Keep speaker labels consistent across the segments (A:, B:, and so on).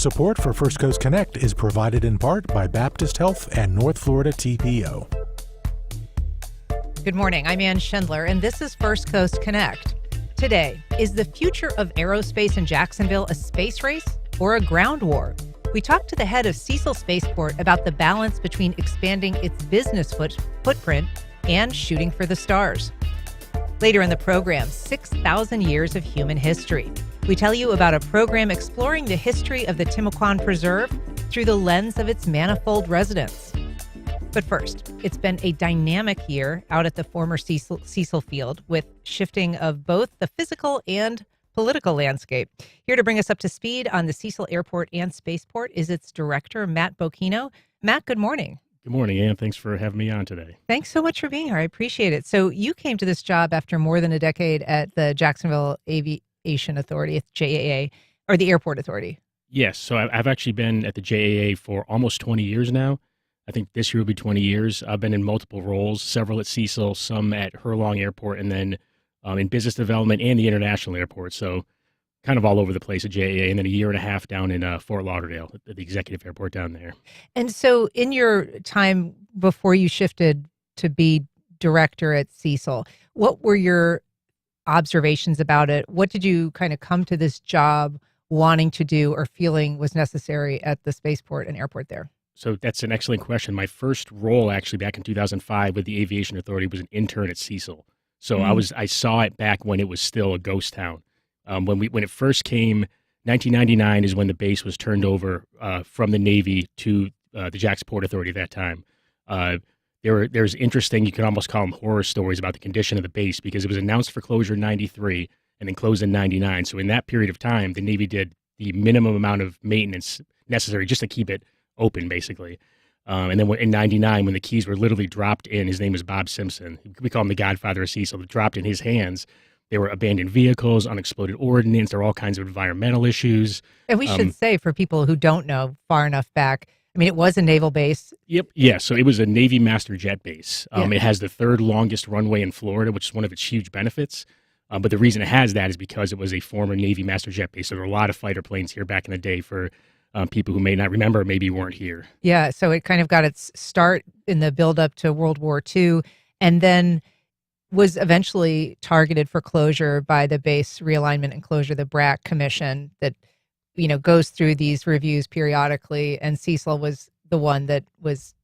A: Support for First Coast Connect is provided in part by Baptist Health and North Florida TPO.
B: Good morning, I'm Ann Schindler, and this is First Coast Connect. Today, is the future of aerospace in Jacksonville a space race or a ground war? We talked to the head of Cecil Spaceport about the balance between expanding its business footprint and shooting for the stars. Later in the program, 6,000 years of human history. We tell you about a program exploring the history of the Timucuan Preserve through the lens of its manifold residents. But first, it's been a dynamic year out at the former Cecil field with shifting of both the physical and political landscape. Here to bring us up to speed on the Cecil Airport and Spaceport is its director, Matt Bocchino. Matt, good morning.
C: Good morning, Ann. Thanks for having me on today.
B: Thanks so much for being here. I appreciate it. So you came to this job after more than a decade at the Jacksonville Aviation Authority, JAA, or the Airport Authority.
C: Yes. So I've actually been at the JAA for almost 20 years now. I think this year will be 20 years. I've been in multiple roles, several at Cecil, some at Hurlong Airport, and then in business development and the international airport. So kind of all over the place at JAA, and then a year and a half down in Fort Lauderdale at the executive airport down there.
B: And so in your time before you shifted to be director at Cecil, what were your observations about it? What did you kind of come to this job wanting to do or feeling was necessary at the spaceport and airport there?
C: So that's an excellent question. My first role actually back in 2005 with the Aviation Authority was an intern at Cecil. So I saw it back when it was still a ghost town. When it first came, 1999 is when the base was turned over from the Navy to the Jacksonville Authority at that time. There's interesting, you could almost call them horror stories about the condition of the base because it was announced for closure in 93 and then closed in 99. So in that period of time, the Navy did the minimum amount of maintenance necessary just to keep it open, basically. And then in 99, when the keys were literally dropped in, his name was Bob Simpson. We call him the Godfather of Cecil. Dropped in his hands. There were abandoned vehicles, unexploded ordnance. There were all kinds of environmental issues.
B: And we should say, for people who don't know far enough back, I mean, it was a naval base.
C: Yep. Yeah. So it was a Navy master jet base. It has the third longest runway in Florida, which is one of its huge benefits. But the reason it has that is because it was a former Navy master jet base. So there were a lot of fighter planes here back in the day for people who may not remember or maybe weren't here.
B: Yeah. So it kind of got its start in the buildup to World War II and then was eventually targeted for closure by the Base Realignment and Closure, the BRAC Commission that, goes through these reviews periodically. And Cecil was the one that was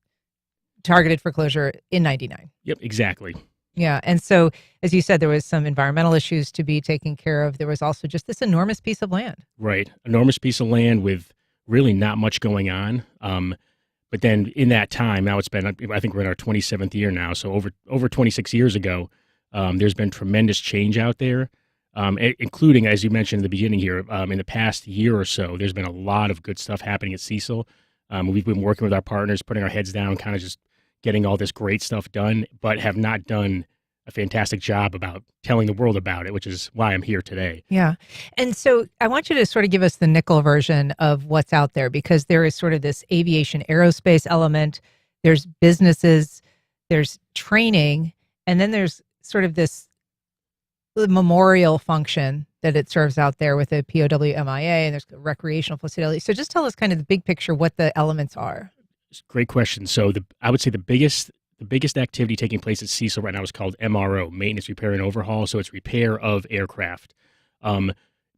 B: targeted for closure in 99.
C: Yep, exactly.
B: Yeah. And so, as you said, there was some environmental issues to be taken care of. There was also just this enormous piece of land. Right.
C: Enormous piece of land with really not much going on. But then in that time, now it's been, I think we're in our 27th year now. So over 26 years ago, there's been tremendous change out there, including, as you mentioned in the beginning here, in the past year or so, there's been a lot of good stuff happening at Cecil. We've been working with our partners, putting our heads down, kind of just getting all this great stuff done, but have not done a fantastic job about telling the world about it, which is why I'm here today.
B: Yeah. And so I want you to sort of give us the nickel version of what's out there, because there is sort of this aviation aerospace element, there's businesses, there's training, and then there's sort of this memorial function that it serves out there with the POW-MIA, and there's recreational facilities. So just tell us kind of the big picture, what the elements are.
C: Great question. So I would say the biggest activity taking place at Cecil right now is called MRO, Maintenance, Repair, and Overhaul. So it's repair of aircraft,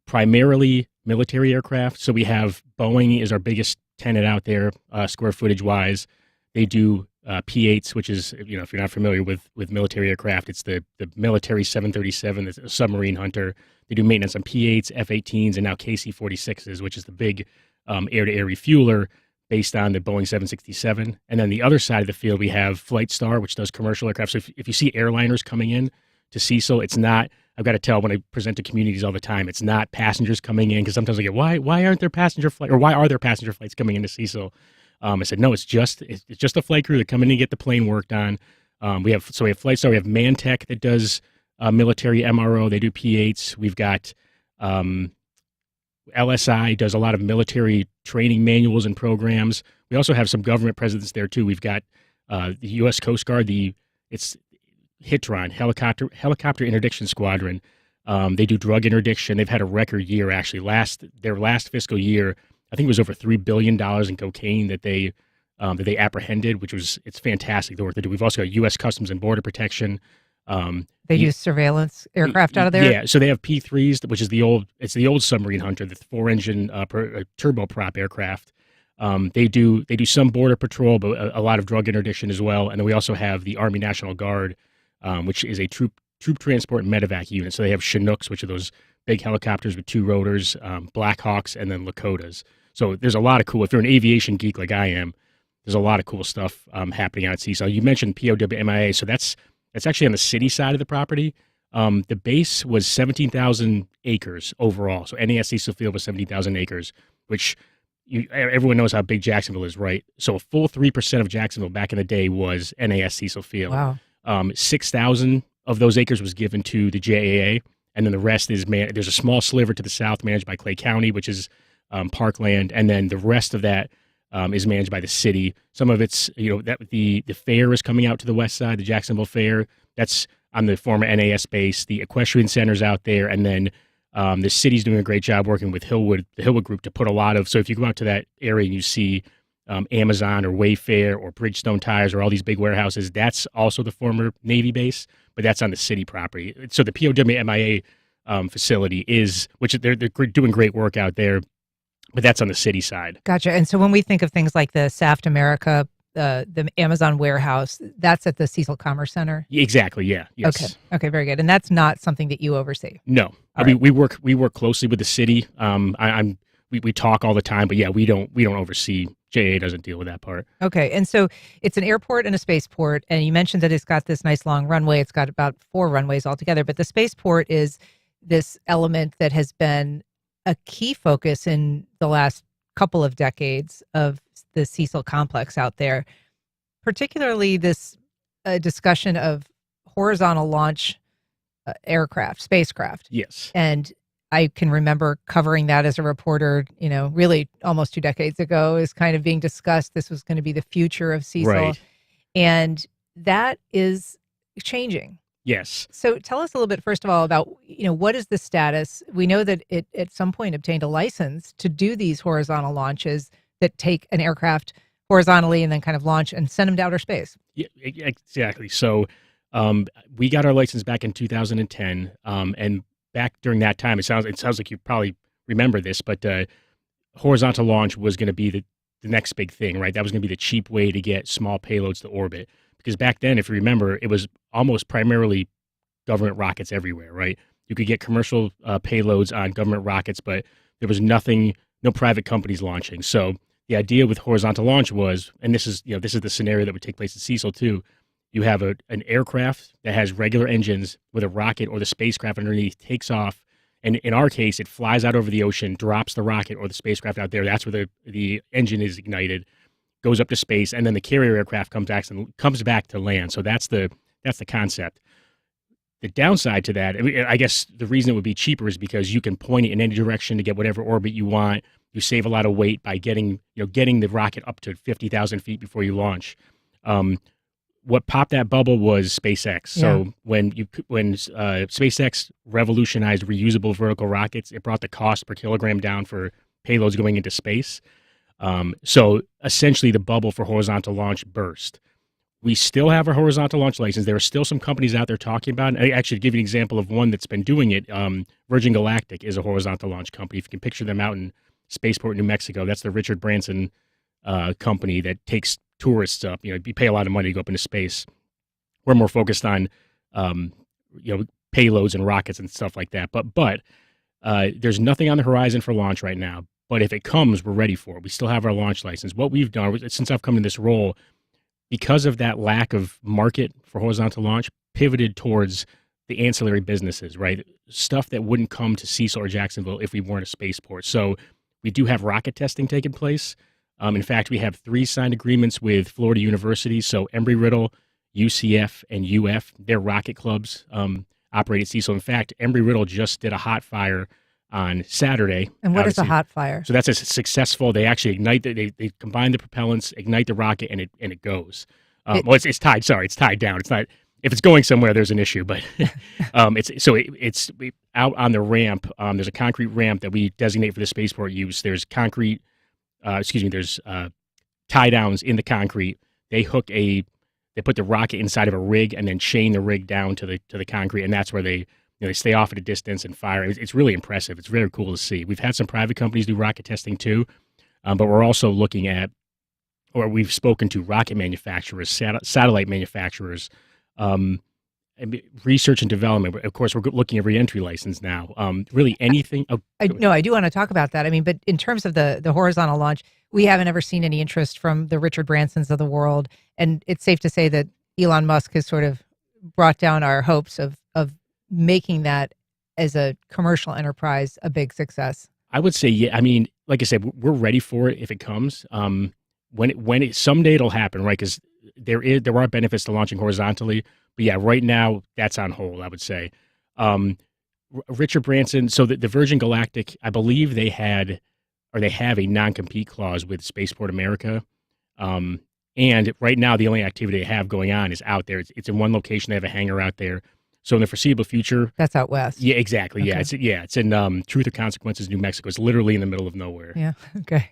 C: primarily military aircraft. So we have Boeing is our biggest tenant out there, square footage wise. They do P-8s, which is, if you're not familiar with military aircraft, it's the military 737, that's a submarine hunter. They do maintenance on P-8s, F-18s, and now KC-46s, which is the big air-to-air refueler based on the Boeing 767. And then the other side of the field, we have Flight Star, which does commercial aircraft. So if you see airliners coming in to Cecil, it's not, I've got to tell when I present to communities all the time, it's not passengers coming in, because sometimes I get, why aren't there passenger flights, or why are there passenger flights coming into Cecil? I said, no, it's just a flight crew that come in and get the plane worked on. We have Flight Star, we have Mantech that does military MRO, they do P-8s. We've got LSI does a lot of military training manuals and programs. We also have some government presence there too. We've got the U.S. Coast Guard, it's HITRON, Helicopter Interdiction Squadron. They do drug interdiction. They've had a record year, actually. Their last fiscal year, I think it was over $3 billion in cocaine that they apprehended, it's fantastic the work they do. We've also got U.S. Customs and Border Protection.
B: They use surveillance aircraft out of there?
C: Yeah, so they have P-3s, which is the old submarine hunter, the 4-engine turboprop aircraft. They do some border patrol, but a lot of drug interdiction as well. And then we also have the Army National Guard, which is a troop transport and medevac unit. So they have Chinooks, which are those big helicopters with 2 rotors, Blackhawks, and then Lakotas. So there's a lot of cool, if you're an aviation geek like I am, there's a lot of cool stuff happening out at Cecil. You mentioned POWMIA, so that's actually on the city side of the property. The base was 17,000 acres overall. So NAS Cecil Field was 17,000 acres, which everyone knows how big Jacksonville is, right? So a full 3% of Jacksonville back in the day was NAS Cecil Field.
B: Wow.
C: 6,000 of those acres was given to the JAA, and then the rest is there's a small sliver to the south managed by Clay County, which is parkland, and then the rest of that is managed by the city. Some of it's, the fair is coming out to the west side, the Jacksonville Fair. That's on the former NAS base. The equestrian center's out there, and then the city's doing a great job working with the Hillwood Group to put a lot of. So if you go out to that area and you see Amazon or Wayfair or Bridgestone Tires or all these big warehouses, that's also the former Navy base, but that's on the city property. So the POWMIA facility which they're doing great work out there, but that's on the city side.
B: Gotcha. And so when we think of things like the Saft America, the Amazon warehouse, that's at the Cecil Commerce Center?
C: Exactly, yeah. Yes.
B: Okay, very good. And that's not something that you oversee?
C: No. We work closely with the city. We talk all the time, but yeah, we don't oversee. JA doesn't deal with that part.
B: Okay. And so it's an airport and a spaceport, and you mentioned that it's got this nice long runway. It's got about 4 runways altogether, but the spaceport is this element that has been a key focus in the last couple of decades of the Cecil complex out there, particularly this discussion of horizontal launch spacecraft.
C: Yes.
B: And I can remember covering that as a reporter, really almost 2 decades ago, is kind of being discussed. This was going to be the future of Cecil.
C: Right.
B: And that is changing.
C: Yes.
B: So tell us a little bit, first of all, about, what is the status? We know that it at some point obtained a license to do these horizontal launches that take an aircraft horizontally and then kind of launch and send them to outer space.
C: Yeah, exactly. So we got our license back in 2010, and back during that time, it sounds like you probably remember this, but horizontal launch was going to be the next big thing, right? That was going to be the cheap way to get small payloads to orbit. Because back then, if you remember, it was almost primarily government rockets everywhere, right? You could get commercial payloads on government rockets, but there was no private companies launching. So the idea with horizontal launch was, and this is the scenario that would take place at Cecil too. You have an aircraft that has regular engines with a rocket or the spacecraft underneath, takes off, and in our case, it flies out over the ocean, drops the rocket or the spacecraft out there. That's where the engine is ignited, goes up to space, and then the carrier aircraft comes back to land. So that's the concept. The downside to that, I guess the reason it would be cheaper is because you can point it in any direction to get whatever orbit you want. You save a lot of weight by getting the rocket up to 50,000 feet before you launch. What popped that bubble was SpaceX. So when SpaceX revolutionized reusable vertical rockets, it brought the cost per kilogram down for payloads going into space. So essentially the bubble for horizontal launch burst. We still have our horizontal launch license. There are still some companies out there talking about it. And actually, to give you an example of one that's been doing it, Virgin Galactic is a horizontal launch company. If you can picture them out in Spaceport, New Mexico, that's the Richard Branson company that takes tourists up. You pay a lot of money to go up into space. We're more focused on, payloads and rockets and stuff like that. But there's nothing on the horizon for launch right now. But if it comes, we're ready for it. We still have our launch license. What we've done since I've come in this role, because of that lack of market for horizontal launch, pivoted towards the ancillary businesses, right? Stuff that wouldn't come to Cecil or Jacksonville if we weren't a spaceport. So we do have rocket testing taking place. In fact, we have 3 signed agreements with Florida universities. So Embry-Riddle, UCF, and UF, their rocket clubs operate at Cecil. In fact, Embry-Riddle just did a hot fire on Saturday.
B: And what is a hot fire?
C: So that's a successful. They actually ignite. They combine the propellants, ignite the rocket, and it goes. It's tied. Sorry, it's tied down. It's not. If it's going somewhere, there's an issue. But it's out on the ramp. There's a concrete ramp that we designate for the spaceport use. There's concrete there's tie downs in the concrete. They put the rocket inside of a rig and then chain the rig down to the concrete, and that's where they stay off at a distance and fire. It's really impressive. It's very cool to see. We've had some private companies do rocket testing too, but we're also looking at, or we've spoken to rocket manufacturers, satellite manufacturers, research and development. Of course, we're looking at re-entry license now. Really anything.
B: I do want to talk about that. I mean, but in terms of the horizontal launch, we haven't ever seen any interest from the Richard Bransons of the world. And it's safe to say that Elon Musk has sort of brought down our hopes of making that as a commercial enterprise a big success.
C: I would say, yeah. I mean, like I said, we're ready for it if it comes. When it someday it'll happen, right? Because there are benefits to launching horizontally. But yeah, right now that's on hold, I would say. Richard Branson, so the Virgin Galactic, I believe they have a non-compete clause with Spaceport America. And right now the only activity they have going on is out there. It's in one location. They have a hangar out there. So in the foreseeable future.
B: That's out west.
C: Yeah, exactly.
B: Okay.
C: Yeah, it's in Truth or Consequences, New Mexico. It's literally in the middle of nowhere.
B: Yeah. Okay.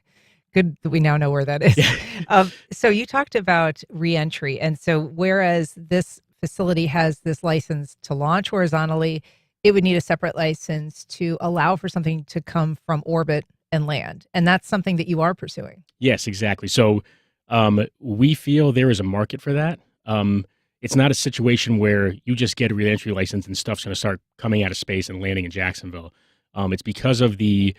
B: Good that we now know where that is.
C: Yeah.
B: So you talked about reentry. And so whereas this facility has this license to launch horizontally, it would need a separate license to allow for something to come from orbit and land. And that's something that you are pursuing.
C: Yes, exactly. So we feel there is a market for that. It's not a situation where you just get a re-entry license and stuff's going to start coming out of space and landing in Jacksonville. It's because of the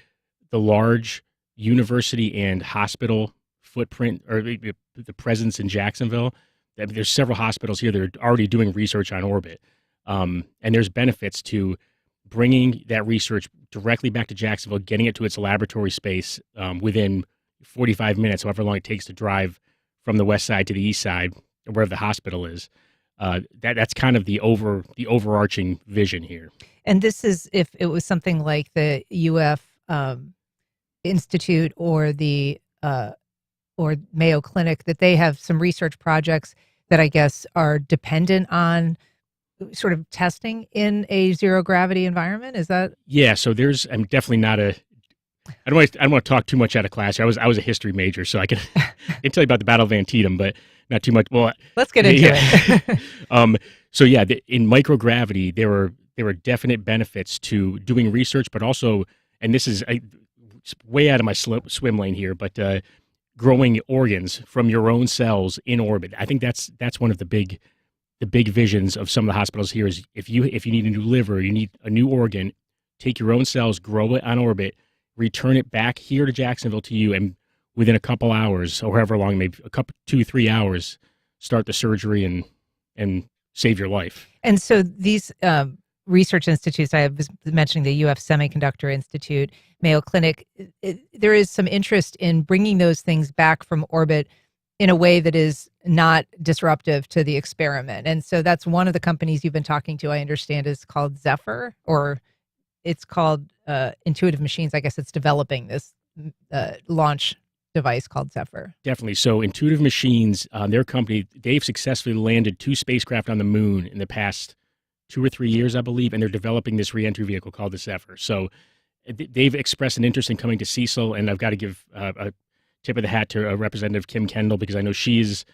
C: large university and hospital footprint, or the presence in Jacksonville. There's several hospitals here that are already doing research on orbit. And there's benefits to bringing that research directly back to Jacksonville, getting it to its laboratory space within 45 minutes, however long it takes to drive from the west side to the east side, or wherever the hospital is. That's kind of the overarching vision here.
B: And this is if it was something like the UF Institute or the or Mayo Clinic, that they have some research projects that I guess are dependent on sort of testing in a zero gravity environment. Is that?
C: Yeah. So I'm definitely not I don't want to talk too much out of class. I was a history major, so I can tell you about the Battle of Antietam, but not too much. Well,
B: let's get into it.
C: So yeah, in microgravity, there were definite benefits to doing research, but also, and this is way out of my swim lane here, but growing organs from your own cells in orbit. I think that's one of the big visions of some of the hospitals here is if you need a new liver, you need a new organ, take your own cells, grow it on orbit, return it back here to Jacksonville to you, and within a couple hours, or however long, maybe 2-3 hours, start the surgery and save your life.
B: And so these research institutes, I was mentioning the UF Semiconductor Institute, Mayo Clinic, there is some interest in bringing those things back from orbit in a way that is not disruptive to the experiment. And so that's one of the companies you've been talking to, I understand, is called Zephyr, or it's called Intuitive Machines. I guess it's developing this launch device called Zephyr.
C: Definitely. So Intuitive Machines, their company, they've successfully landed 2 spacecraft on the moon in the past 2 or 3 years, I believe, and they're developing this re-entry vehicle called the Zephyr. So they've expressed an interest in coming to Cecil, and I've got to give a tip of the hat to Representative Kim Kendall, because I know she's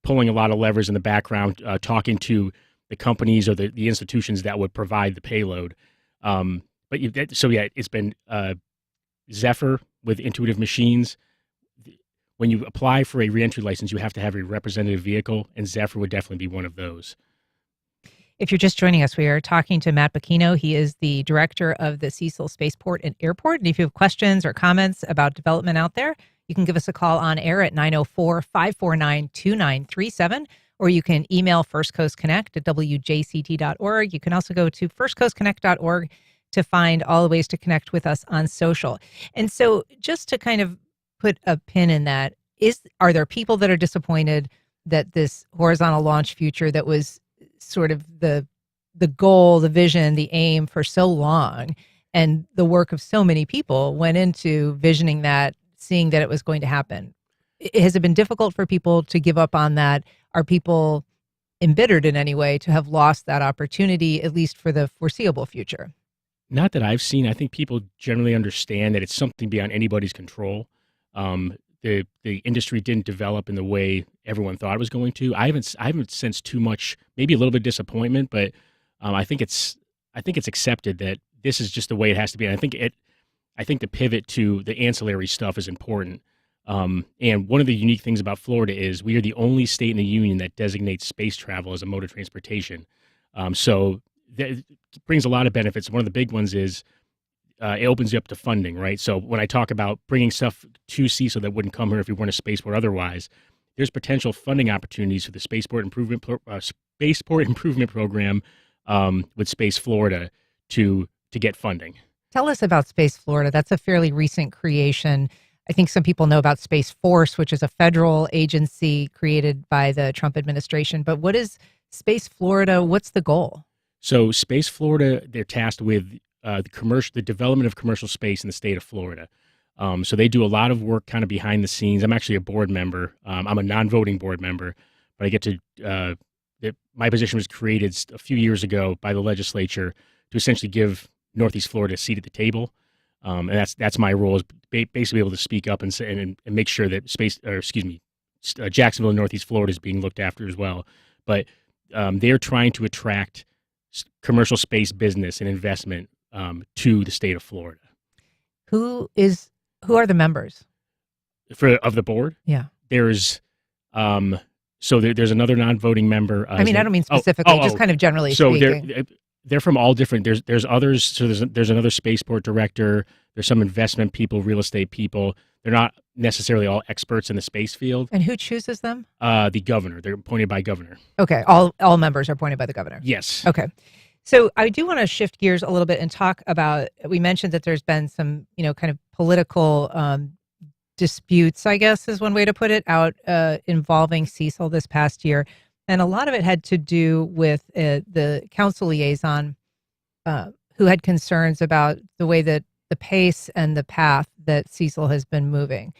C: pulling a lot of levers in the background, talking to the companies or the institutions that would provide the payload. It's been Zephyr with Intuitive Machines. When you apply for a reentry license, you have to have a representative vehicle, and Zephyr would definitely be one of those.
B: If you're just joining us, we are talking to Matt Bocchino. He is the director of the Cecil Spaceport and Airport. And if you have questions or comments about development out there, you can give us a call on air at 904-549-2937, or you can email First Coast Connect at wjct.org. You can also go to firstcoastconnect.org to find all the ways to connect with us on social. And so just to kind of put a pin in that, are there people that are disappointed that this horizontal launch future that was sort of the goal, the vision, the aim for so long, and the work of so many people went into visioning that, seeing that it was going to happen? Has it been difficult for people to give up on that? Are people embittered in any way to have lost that opportunity, at least for the foreseeable future?
C: Not that I've seen. I think people generally understand that it's something beyond anybody's control. The industry didn't develop in the way everyone thought it was going to. I haven't sensed too much, maybe a little bit of disappointment, but I think it's accepted that this is just the way it has to be. And I think the pivot to the ancillary stuff is important. And one of the unique things about Florida is we are the only state in the union that designates space travel as a mode of transportation. So that brings a lot of benefits. One of the big ones is it opens you up to funding, right? So when I talk about bringing stuff to Cecil that wouldn't come here if we weren't a spaceport otherwise, there's potential funding opportunities for the Spaceport Improvement Program with Space Florida to get funding.
B: Tell us about Space Florida. That's a fairly recent creation. I think some people know about Space Force, which is a federal agency created by the Trump administration. But what is Space Florida? What's the goal?
C: So Space Florida, they're tasked with the development of commercial space in the state of Florida. So they do a lot of work kind of behind the scenes. I'm actually a board member. I'm a non-voting board member, but I get to my position was created a few years ago by the legislature to essentially give Northeast Florida a seat at the table. And that's my role, is basically able to speak up and make sure that Jacksonville and Northeast Florida is being looked after as well. But they're trying to attract commercial space business and investment to the state of Florida.
B: Who are the members
C: of the board?
B: Yeah,
C: there's there's another non-voting member.
B: I don't mean specifically, just kind of generally speaking.
C: So they're from all different. There's others. So there's another spaceport director. There's some investment people, real estate people. They're not necessarily all experts in the space field.
B: And who chooses them?
C: The governor. They're appointed by governor.
B: Okay, all members are appointed by the governor.
C: Yes.
B: Okay. So I do want to shift gears a little bit and talk about, we mentioned that there's been some, kind of political disputes, I guess is one way to put it, out involving Cecil this past year. And a lot of it had to do with the council liaison who had concerns about the way that the pace and the path that Cecil has been moving.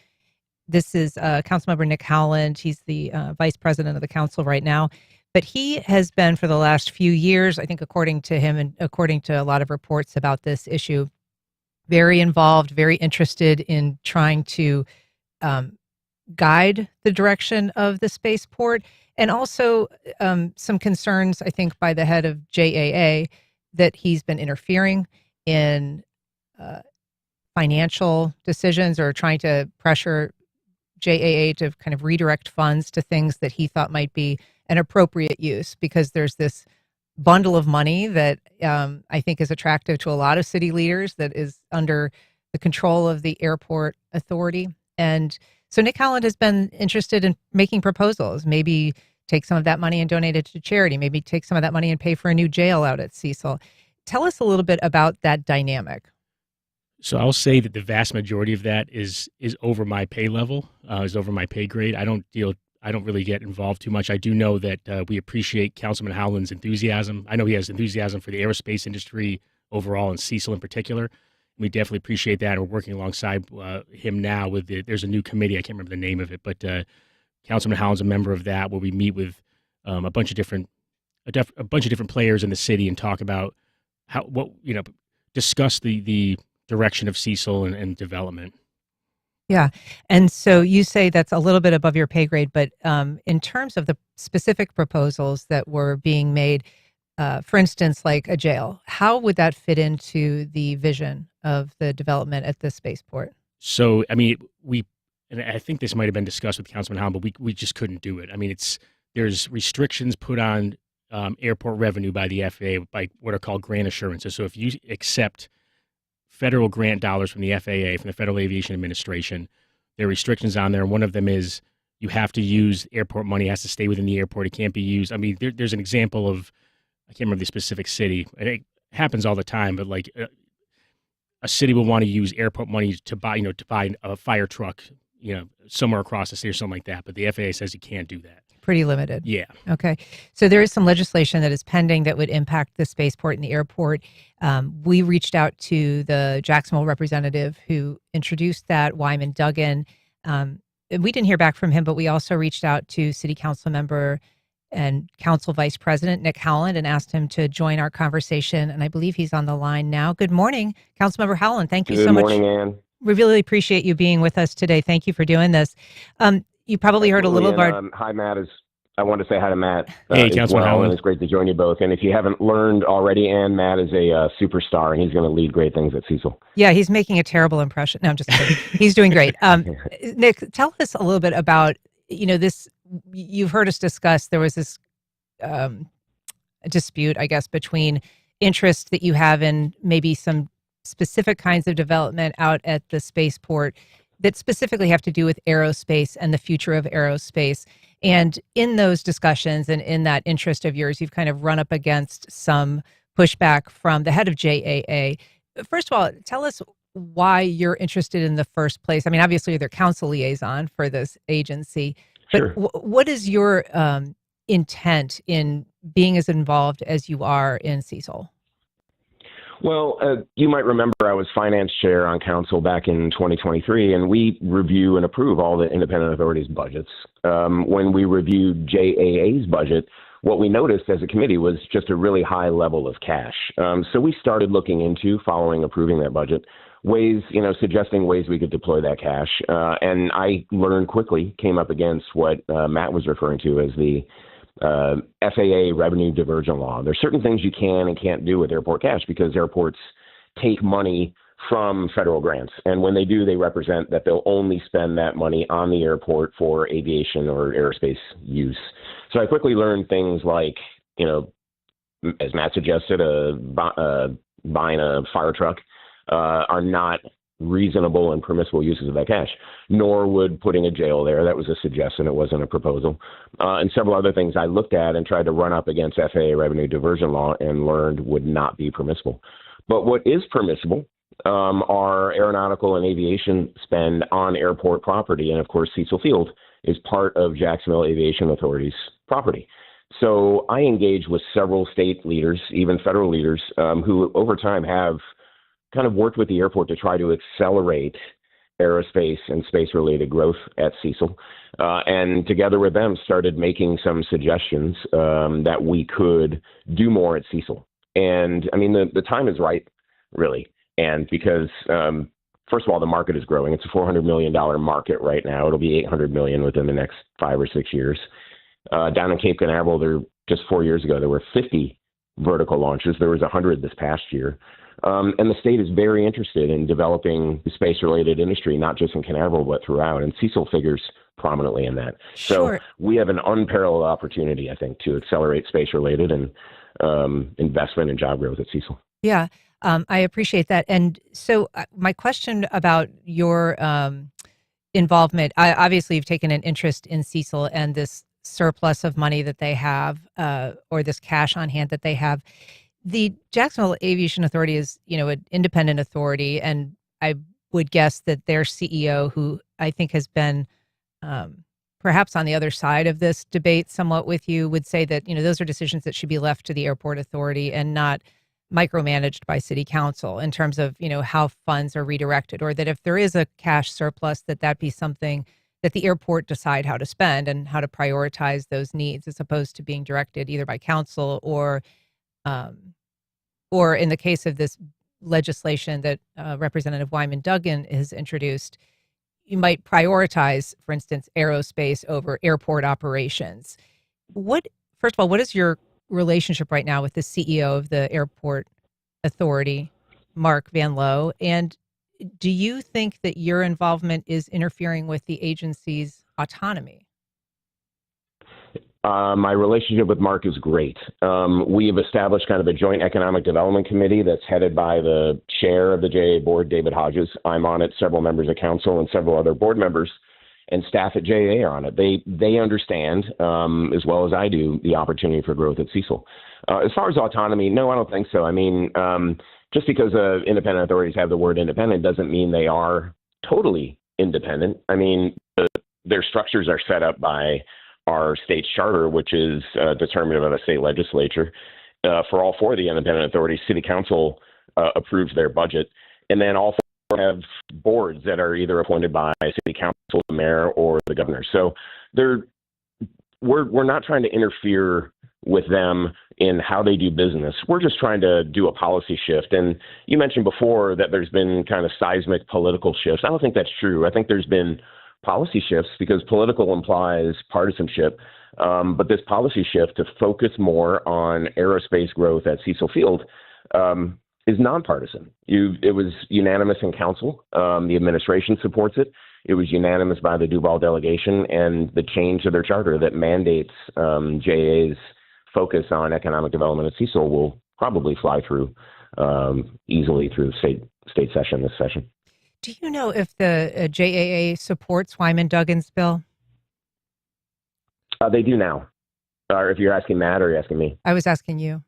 B: This is Councilmember Nick Howland. He's the vice president of the council right now. But he has been for the last few years, I think according to him and according to a lot of reports about this issue, very involved, very interested in trying to guide the direction of the spaceport. And also some concerns, I think, by the head of JAA that he's been interfering in financial decisions or trying to pressure JAA to kind of redirect funds to things that he thought might be an appropriate use, because there's this bundle of money that I think is attractive to a lot of city leaders that is under the control of the airport authority. And so Nick Howland has been interested in making proposals, maybe take some of that money and donate it to charity, maybe take some of that money and pay for a new jail out at Cecil. Tell us a little bit about that dynamic.
C: So I'll say that the vast majority of that is over my pay level, is over my pay grade. I don't really get involved too much. I do know that we appreciate Councilman Howland's enthusiasm. I know he has enthusiasm for the aerospace industry overall and Cecil in particular. We definitely appreciate that. And we're working alongside him now there's a new committee. I can't remember the name of it, but Councilman Howland's a member of that, where we meet with a bunch of different players in the city and talk about discuss the direction of Cecil and development.
B: Yeah. And so you say that's a little bit above your pay grade, but in terms of the specific proposals that were being made, for instance, like a jail, how would that fit into the vision of the development at the spaceport?
C: So, I mean, and I think this might have been discussed with Councilman Howland, but we just couldn't do it. I mean, there's restrictions put on airport revenue by the FAA by what are called grant assurances. So if you accept federal grant dollars from the FAA, from the Federal Aviation Administration, there are restrictions on there. And one of them is you have to use airport money, it has to stay within the airport. It can't be used. I mean, there's an example of, I can't remember the specific city, and it happens all the time, but like a city will want to use airport money to buy a fire truck, somewhere across the state or something like that. But the FAA says you can't do that.
B: Pretty limited.
C: Yeah.
B: Okay. So there is some legislation that is pending that would impact the spaceport and the airport. We reached out to the Jacksonville representative who introduced that, Wyman Duggan. We didn't hear back from him, but we also reached out to City Council member and Council Vice President Nick Howland and asked him to join our conversation. And I believe he's on the line now. Good morning, Councilmember Howland. Thank you so much.
D: Good morning, Ann.
B: We really appreciate you being with us today. Thank you for doing this. You probably heard a little of our.
D: Hi, Matt. I want to say hi to Matt
C: Hey,
D: as
C: Councilman
D: well,
C: Howland.
D: and it's great to join you both. And if you haven't learned already, Matt is a superstar, and he's going to lead great things at Cecil.
B: Yeah, he's making a terrible impression. No, I'm just kidding. He's doing great. Nick, tell us a little bit about, this. You've heard us discuss, there was this dispute, I guess, between interest that you have in maybe some specific kinds of development out at the spaceport that specifically have to do with aerospace and the future of aerospace. And in those discussions and in that interest of yours, you've kind of run up against some pushback from the head of JAA. First of all, tell us why you're interested in the first place. I mean, obviously, you're their council liaison for this agency, but
D: Sure.
B: What is your intent in being as involved as you are in Cecil?
D: Well, you might remember I was finance chair on council back in 2023, and we review and approve all the independent authorities' budgets. When we reviewed JAA's budget, what we noticed as a committee was just a really high level of cash. So we started looking into, following approving that budget, ways, suggesting ways we could deploy that cash. And I learned quickly, came up against what Matt was referring to as the FAA revenue diversion law. There's certain things you can and can't do with airport cash because airports take money from federal grants. And when they do, they represent that they'll only spend that money on the airport for aviation or aerospace use. So I quickly learned things like, as Matt suggested, buying a fire truck are not reasonable and permissible uses of that cash, nor would putting a jail there. That was a suggestion. It wasn't a proposal. And several other things I looked at and tried to run up against FAA revenue diversion law and learned would not be permissible. But what is permissible are aeronautical and aviation spend on airport property. And of course, Cecil Field is part of Jacksonville Aviation Authority's property. So I engaged with several state leaders, even federal leaders, who over time have kind of worked with the airport to try to accelerate aerospace and space-related growth at Cecil. And together with them, started making some suggestions that we could do more at Cecil. And I mean, the time is right, really. And because, first of all, the market is growing. It's a $400 million market right now. It'll be $800 million within the next 5 or 6 years. Down in Cape Canaveral, just 4 years ago, there were 50 vertical launches. There was 100 this past year. And the state is very interested in developing the space-related industry, not just in Canaveral, but throughout. And Cecil figures prominently in that.
B: Sure.
D: So we have an unparalleled opportunity, I think, to accelerate space-related and investment and job growth at Cecil.
B: Yeah, I appreciate that. And so my question about your involvement, obviously you've taken an interest in Cecil and this surplus of money that they have, or this cash on hand that they have. The Jacksonville Aviation Authority is, an independent authority, and I would guess that their CEO, who I think has been perhaps on the other side of this debate somewhat with you, would say that, those are decisions that should be left to the airport authority and not micromanaged by city council in terms of, how funds are redirected, or that if there is a cash surplus, that be something that the airport decide how to spend and how to prioritize those needs as opposed to being directed either by council or in the case of this legislation that Representative Wyman Duggan has introduced, you might prioritize, for instance, aerospace over airport operations. First of all, what is your relationship right now with the CEO of the airport authority, Mark Van Loo? And do you think that your involvement is interfering with the agency's autonomy?
D: My relationship with Mark is great. We have established kind of a joint economic development committee that's headed by the chair of the JA board, David Hodges. I'm on it, several members of council and several other board members and staff at JA are on it. They understand, as well as I do, the opportunity for growth at Cecil. As far as autonomy, no, I don't think so. I mean, just because independent authorities have the word independent doesn't mean they are totally independent. I mean, their structures are set up by our state charter, which is determinative of a state legislature. For all four of the independent authorities, city council approves their budget. And then all four have boards that are either appointed by city council, the mayor, or the governor. So we're not trying to interfere with them in how they do business. We're just trying to do a policy shift. And you mentioned before that there's been kind of seismic political shifts. I don't think that's true. I think there's been policy shifts because political implies partisanship. But this policy shift to focus more on aerospace growth at Cecil Field is nonpartisan. It was unanimous in council. The administration supports it. It was unanimous by the Duval delegation, and the change to their charter that mandates JAA's focus on economic development at Cecil will probably fly through easily through the state session this session.
B: Do you know if the JAA supports Wyman-Duggan's bill?
D: They do now. Or if you're asking Matt or you're asking me.
B: I was asking you.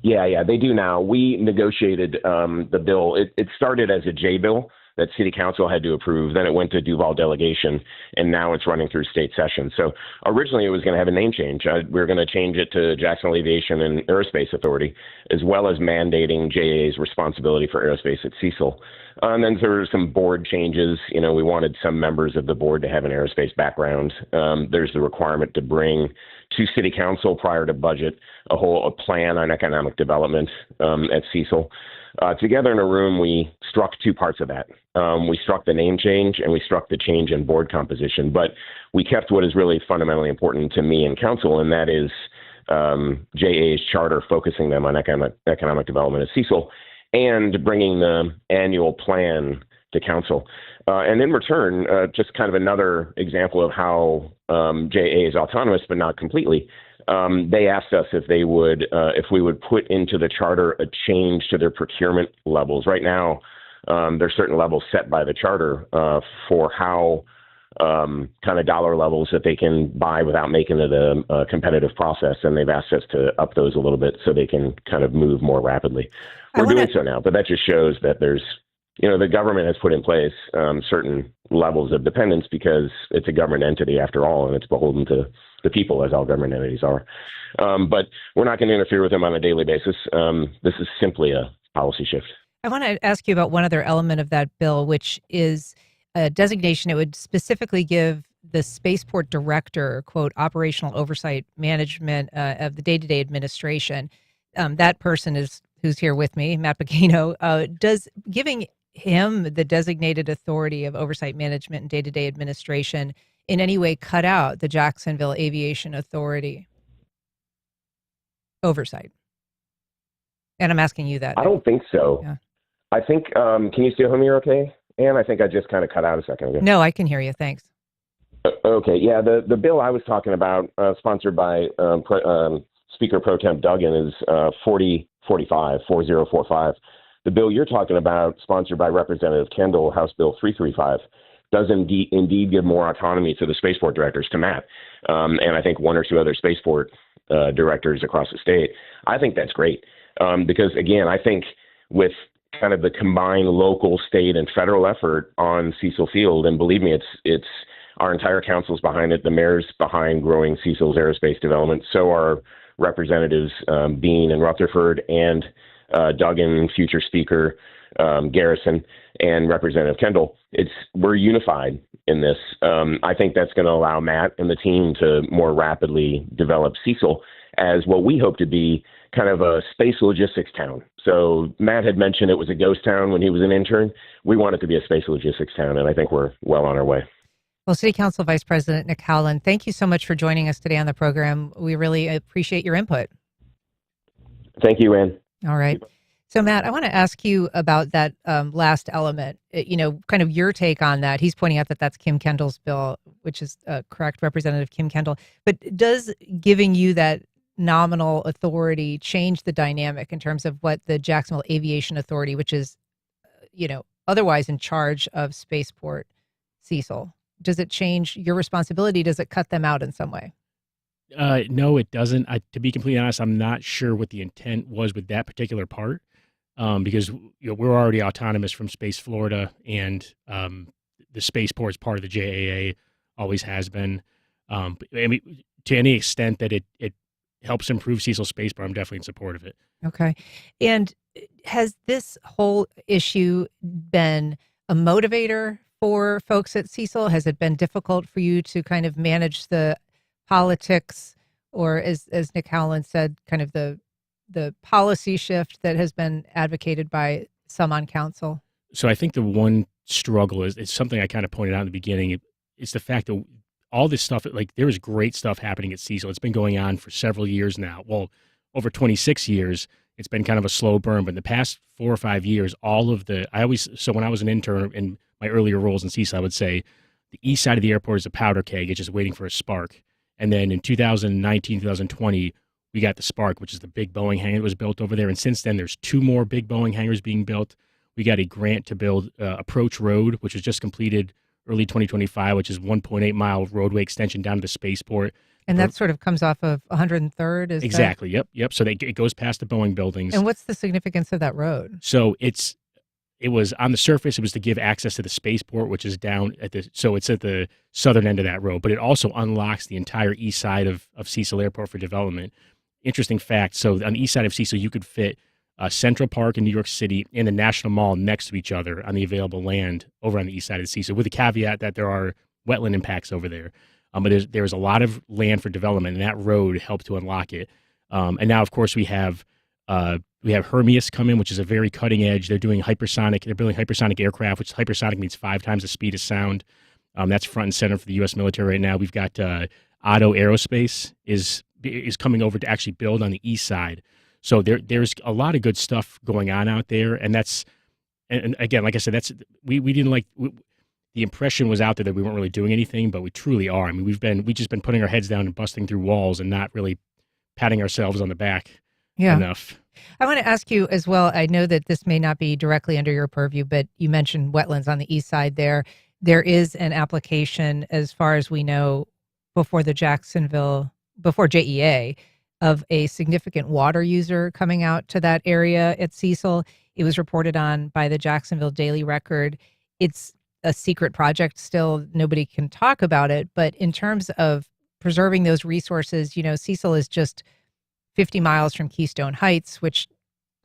D: Yeah, they do now. We negotiated the bill. It started as a J bill that City Council had to approve. Then it went to Duval delegation, and now it's running through state session. So originally it was going to have a name change. We were going to change it to Jacksonville Aviation and Aerospace Authority, as well as mandating JA's responsibility for aerospace at Cecil. And then there were some board changes. We wanted some members of the board to have an aerospace background. There's the requirement to bring to City Council prior to budget a plan on economic development at Cecil. Together in a room, we struck two parts of that. We struck the name change and we struck the change in board composition, but we kept what is really fundamentally important to me and council, and that is JA's charter focusing them on economic development at Cecil and bringing the annual plan to council. And in return, just kind of another example of how JA is autonomous, but not completely. They asked us if we would put into the charter a change to their procurement levels. Right now, there's certain levels set by the charter for how kind of dollar levels that they can buy without making it a competitive process. And they've asked us to up those a little bit so they can kind of move more rapidly. We're doing so now, but that just shows that there's, the government has put in place certain levels of dependence because it's a government entity after all, and it's beholden to the people, as all government entities are. But we're not going to interfere with them on a daily basis. This is simply a policy shift.
B: I want to ask you about one other element of that bill, which is a designation. It would specifically give the Spaceport director, quote, operational oversight management of the day-to-day administration. That person who's here with me, Matt Bocchino. Does giving him the designated authority of oversight management and day-to-day administration in any way cut out the Jacksonville Aviation Authority oversight? And I'm asking you that.
D: I don't think so.
B: Yeah.
D: I think, can you still hear me okay? Ann, I think I just kind of cut out a second ago.
B: No, I can hear you. Thanks.
D: Okay. Yeah, the bill I was talking about, sponsored by Speaker Pro Temp Duggan, is 4045. The bill you're talking about, sponsored by Representative Kendall, House Bill 335, does indeed give more autonomy to the spaceport directors, to Matt, and I think one or two other spaceport directors across the state. I think that's great because, again, I think with kind of the combined local, state, and federal effort on Cecil Field, and believe me, it's our entire council's behind it. The mayor's behind growing Cecil's aerospace development. So are Representatives Bean and Rutherford and Duggan, future Speaker Garrison, and Representative Kendall. We're unified in this. I think that's going to allow Matt and the team to more rapidly develop Cecil as what we hope to be kind of a space logistics town. So Matt had mentioned it was a ghost town when he was an intern. We want it to be a space logistics town, and I think we're well on our way.
B: Well, City Council Vice President Nick Howland, thank you so much for joining us today on the program. We really appreciate your input.
D: Thank you, Ann.
B: All right. So, Matt, I want to ask you about that last element, kind of your take on that. He's pointing out that that's Kim Kendall's bill, which is correct, Representative Kim Kendall. But does giving you that nominal authority change the dynamic in terms of what the Jacksonville Aviation Authority, which is, otherwise in charge of Spaceport Cecil, does it change your responsibility? Does it cut them out in some way?
C: No, it doesn't. To be completely honest, I'm not sure what the intent was with that particular part, because we're already autonomous from Space Florida, and the Spaceport is part of the JAA, always has been. I mean, to any extent that it helps improve Cecil Spaceport, I'm definitely in support of it.
B: Okay. And has this whole issue been a motivator for folks at Cecil? Has it been difficult for you to kind of manage the politics or as Nick Howland said, kind of the policy shift that has been advocated by some on council?
C: So I think the one struggle is something I kind of pointed out in the beginning. It's the fact that all this stuff, like there is great stuff happening at Cecil. It's been going on for several years now. Well, over 26 years, it's been kind of a slow burn. But in the past 4 or 5 years, so when I was an intern in my earlier roles in Cecil, I would say the east side of the airport is a powder keg. It's just waiting for a spark. And then in 2019, 2020, we got the spark, which is the big Boeing hangar that was built over there. And since then, there's 2 more big Boeing hangars being built. We got a grant to build Approach Road, which was just completed early 2025, which is 1.8-mile roadway extension down to the Spaceport.
B: And that sort of comes off of 103rd?
C: Exactly, yep. So it goes past the Boeing buildings.
B: And what's the significance of that road?
C: So it was on the surface, it was to give access to the Spaceport, which is down so it's at the southern end of that road, but it also unlocks the entire east side of Cecil Airport for development. Interesting fact, so on the east side of Cecil, you could fit Central Park in New York City and the National Mall next to each other on the available land over on the east side of Cecil, with the caveat that there are wetland impacts over there. But there's a lot of land for development, and that road helped to unlock it. And now, of course, we have Hermeus come in, which is a very cutting edge. They're building hypersonic aircraft, which hypersonic means 5 times the speed of sound. That's front and center for the U.S. military right now. We've got Otto Aerospace is coming over to actually build on the east side. So there's a lot of good stuff going on out there, and again, like I said, we didn't like. The impression was out there that we weren't really doing anything, but we truly are. I mean, we've just been putting our heads down and busting through walls and not really patting ourselves on the back enough.
B: I want to ask you as well, I know that this may not be directly under your purview, but you mentioned wetlands on the east side there. There is an application, as far as we know, before JEA, of a significant water user coming out to that area at Cecil. It was reported on by the Jacksonville Daily Record. It's a secret project still. Nobody can talk about it. But in terms of preserving those resources, Cecil is just 50 miles from Keystone Heights, which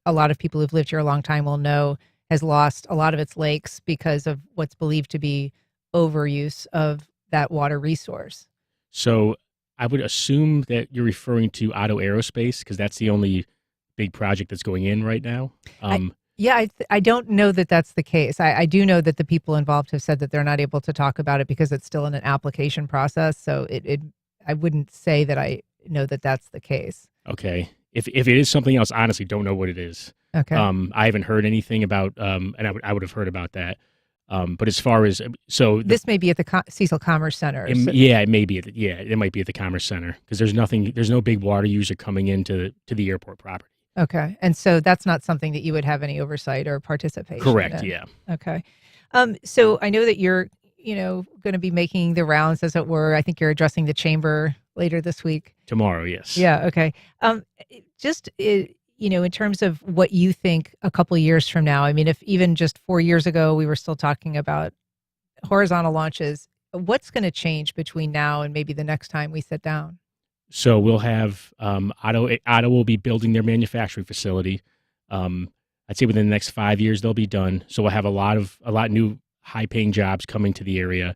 B: a lot of people who've lived here a long time will know has lost a lot of its lakes because of what's believed to be overuse of that water resource.
C: So I would assume that you're referring to Otto Aerospace, because that's the only big project that's going in right now.
B: I don't know that that's the case. I do know that the people involved have said that they're not able to talk about it because it's still in an application process. So I wouldn't say that I know that that's the case.
C: Okay. If it is something else, I honestly don't know what it is.
B: Okay.
C: I haven't heard anything about, and I would have heard about that. But as far as
B: this may be at the Cecil Commerce Center.
C: It may be. It might be at the Commerce Center, because there's no big water user coming into the airport property.
B: Okay, and so that's not something that you would have any oversight or participation.
C: Correct.
B: in.
C: Yeah.
B: Okay. So I know that you're going to be making the rounds, as it were. I think you're addressing the chamber later this week.
C: Tomorrow, yes.
B: Yeah. Okay. In terms of what you think a couple of years from now, I mean, if even just 4 years ago we were still talking about horizontal launches, what's going to change between now and maybe the next time we sit down?
C: So we'll have Otto will be building their manufacturing facility. I'd say within the next 5 years they'll be done. So we'll have a lot new high-paying jobs coming to the area.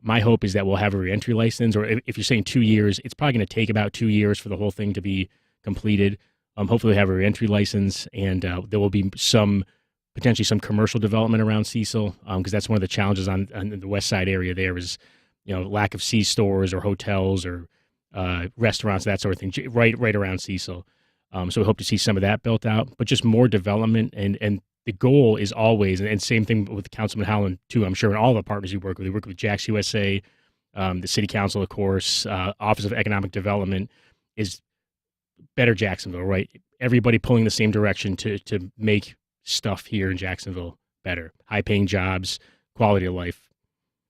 C: My hope is that we'll have a reentry license, or if you're saying 2 years, it's probably going to take about 2 years for the whole thing to be completed. Hopefully we'll have a reentry license, and there will be potentially some commercial development around Cecil, because that's one of the challenges on the west side area. There is, lack of C-stores or hotels or restaurants, that sort of thing, right around Cecil. So we hope to see some of that built out, but just more development. And the goal is always, and same thing with Councilman Howland too, I'm sure, and all the partners we work with Jax USA, the City Council, of course, Office of Economic Development, is better Jacksonville, right? Everybody pulling the same direction to make stuff here in Jacksonville better. High-paying jobs, quality of life,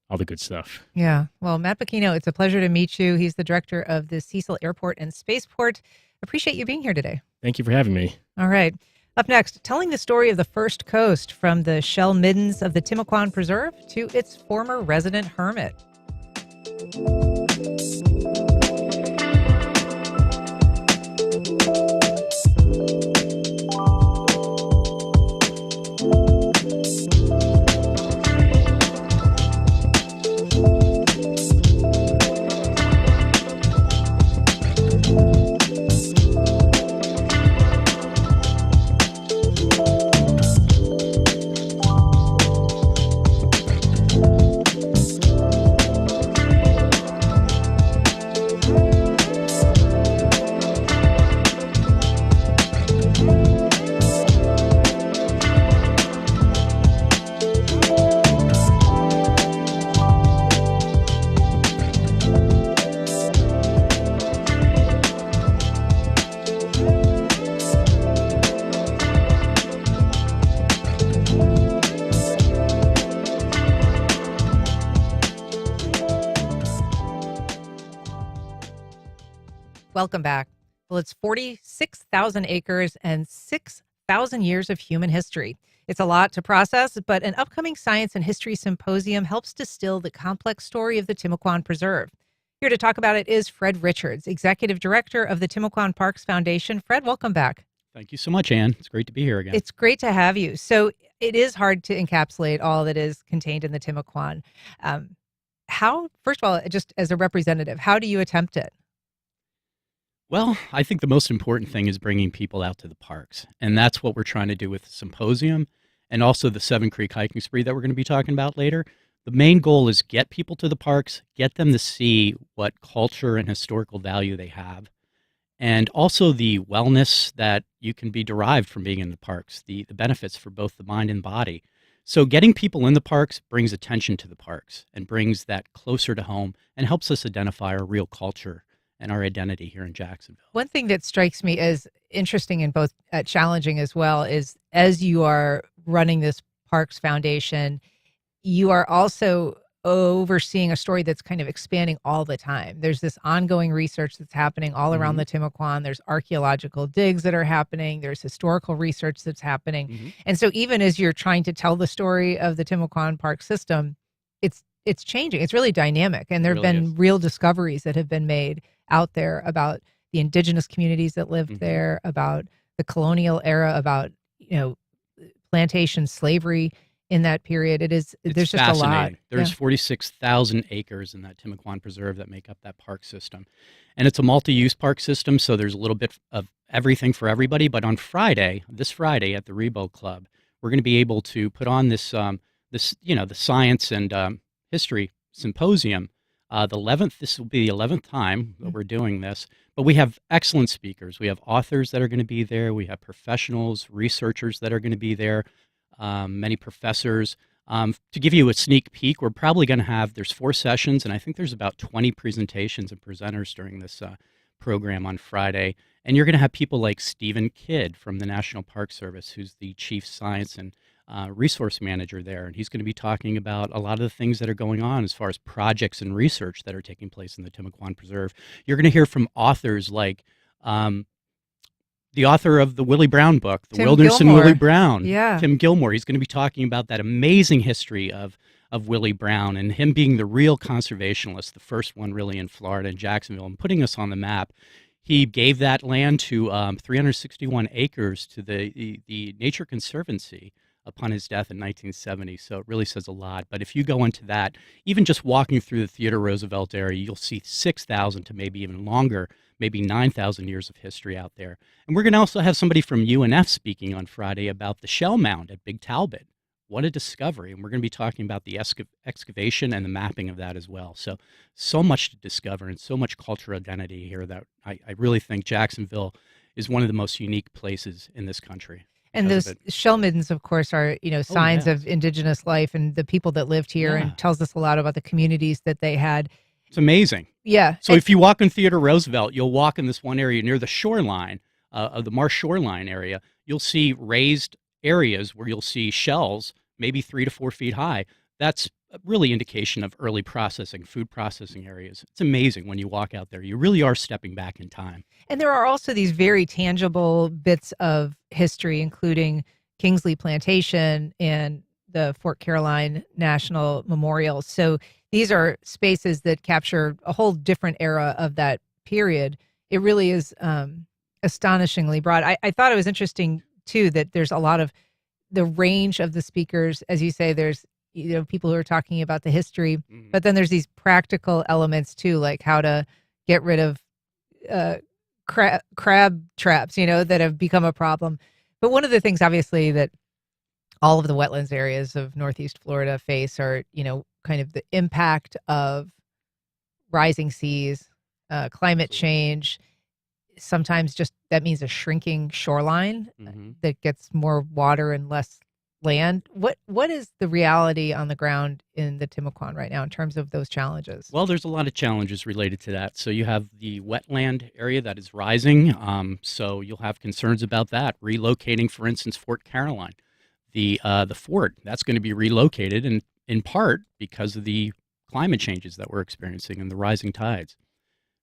C: all the good stuff.
B: Yeah. Well, Matt Bocchino, it's a pleasure to meet you. He's the director of the Cecil Airport and Spaceport. Appreciate you being here today. Thank
C: you for having me.
B: All right. Up next, telling the story of the First Coast, from the shell middens of the Timucuan Preserve to its former resident hermit. Welcome back. Well, it's 46,000 acres and 6,000 years of human history. It's a lot to process, but an upcoming science and history symposium helps distill the complex story of the Timucuan Preserve. Here to talk about it is Fred Richards, Executive Director of the Timucuan Parks Foundation. Fred, welcome back.
E: Thank you so much, Ann. It's great to be here again.
B: It's great to have you. So it is hard to encapsulate all that is contained in the Timucuan. First of all, just as a representative, how do you attempt it?
E: Well, I think the most important thing is bringing people out to the parks. And that's what we're trying to do with the symposium and also the Seven Creek hiking spree that we're going to be talking about later. The main goal is get people to the parks, get them to see what culture and historical value they have, and also the wellness that you can be derived from being in the parks, the benefits for both the mind and body. So getting people in the parks brings attention to the parks and brings that closer to home and helps us identify our real culture and our identity here in Jacksonville.
B: One thing that strikes me as interesting and both challenging as well is as you are running this Parks Foundation, you are also overseeing a story that's kind of expanding all the time. There's this ongoing research that's happening all around the Timucuan. There's archaeological digs that are happening. There's historical research that's happening. And so even as you're trying to tell the story of the Timucuan Park system, it's changing. It's really dynamic. And there have been real discoveries that have been made out there about the indigenous communities that lived there, about the colonial era, about, plantation slavery in that period. There's just a lot.
E: There's 46,000 acres in that Timucuan Preserve that make up that park system. And it's a multi-use park system, so there's a little bit of everything for everybody. But on this Friday at the Rebo Club, we're going to be able to put on the science and history symposium. This will be the 11th time that we're doing this, but we have excellent speakers. We have authors that are going to be there. We have professionals, researchers that are going to be there, many professors. To give you a sneak peek, we're probably going to there's 4 sessions, and I think there's about 20 presentations and presenters during this program on Friday. And you're going to have people like Stephen Kidd from the National Park Service, who's the Chief Science and resource manager there, and he's going to be talking about a lot of the things that are going on as far as projects and research that are taking place in the Timucuan Preserve. You're going to hear from authors like the author of the Willie Brown book, The Wilderness and Willie Brown, Tim Gilmore. He's going to be talking about that amazing history of Willie Brown and him being the real conservationist, the first one really in Florida and Jacksonville, and putting us on the map. He gave that land to 361 acres to the Nature Conservancy upon his death in 1970, so it really says a lot. But if you go into that, even just walking through the Theodore Roosevelt area, you'll see 6,000 to maybe even longer, maybe 9,000 years of history out there. And we're going to also have somebody from UNF speaking on Friday about the shell mound at Big Talbot. What a discovery. And we're going to be talking about the excavation and the mapping of that as well. So much to discover and so much cultural identity here that I really think Jacksonville is one of the most unique places in this country.
B: And those shell middens, of course, are signs of indigenous life and the people that lived here, and tells us a lot about the communities that they had.
E: It's amazing.
B: Yeah.
E: So if you walk in Theodore Roosevelt, you'll walk in this one area near the shoreline of the Marsh Shoreline area. You'll see raised areas where you'll see shells, maybe 3 to 4 feet high. That's really indication of early processing, food processing areas. It's amazing when you walk out there. You really are stepping back in time.
B: And there are also these very tangible bits of history, including Kingsley Plantation and the Fort Caroline National Memorial. So these are spaces that capture a whole different era of that period. It really is astonishingly broad. I thought it was interesting, too, that there's a lot of the range of the speakers. As you say, there's people who are talking about the history, but then there's these practical elements too, like how to get rid of crab traps, that have become a problem. But one of the things, obviously, that all of the wetlands areas of Northeast Florida face are, kind of the impact of rising seas, climate change. Sometimes just that means a shrinking shoreline that gets more water and less land. What is the reality on the ground in the Timucuan right now in terms of those challenges?
E: Well, there's a lot of challenges related to that. So you have the wetland area that is rising. So you'll have concerns about that. Relocating, for instance, Fort Caroline, the fort, that's going to be relocated, and in part because of the climate changes that we're experiencing and the rising tides.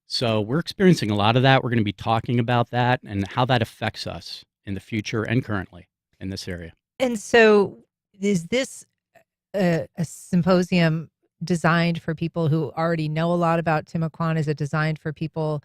E: So we're experiencing a lot of that. We're going to be talking about that and how that affects us in the future and currently in this area.
B: And so is this a symposium designed for people who already know a lot about Timucuan? Is it designed for people,